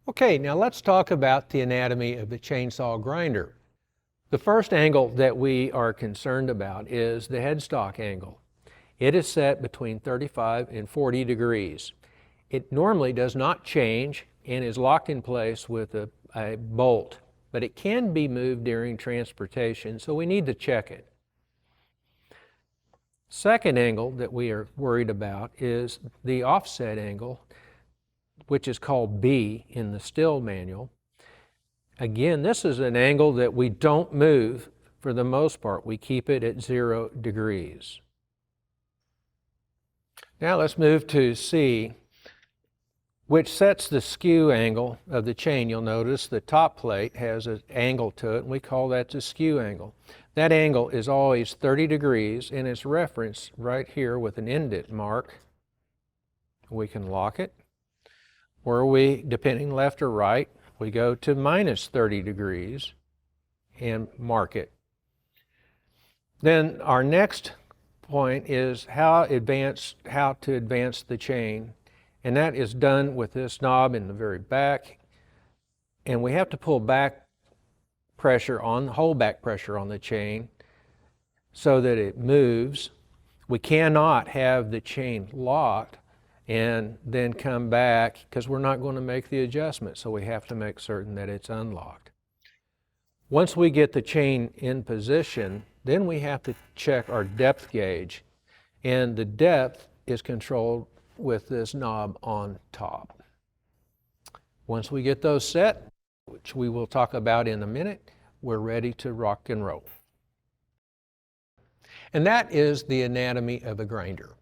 Okay, now let's talk about the anatomy of the chainsaw grinder. The first angle that we are concerned about is the headstock angle. It is set between 35 and 40 degrees. It normally does not change and is locked in place with a bolt, but it can be moved during transportation, so we need to check it. Second angle that we are worried about is the offset angle, which is called B in the Stihl manual. Again, this is an angle that we don't move for the most part. We keep it at 0 degrees. Now let's move to C, which sets the skew angle of the chain. You'll notice the top plate has an angle to it, and we call that the skew angle. That angle is always 30 degrees, and it's referenced right here with an indent mark. We can lock it. Or we, depending left or right, we go to minus 30 degrees and mark it. Then our next point is how to advance the chain, and that is done with this knob in the very back, and we have to pull back pressure on, hold back pressure on the chain so that it moves. We cannot have the chain locked and then come back because we're not going to make the adjustment, so we have to make certain that it's unlocked. Once we get the chain in position, then we have to check our depth gauge, and the depth is controlled with this knob on top. Once we get those set, which we will talk about in a minute, we're ready to rock and roll. And that is the anatomy of a grinder.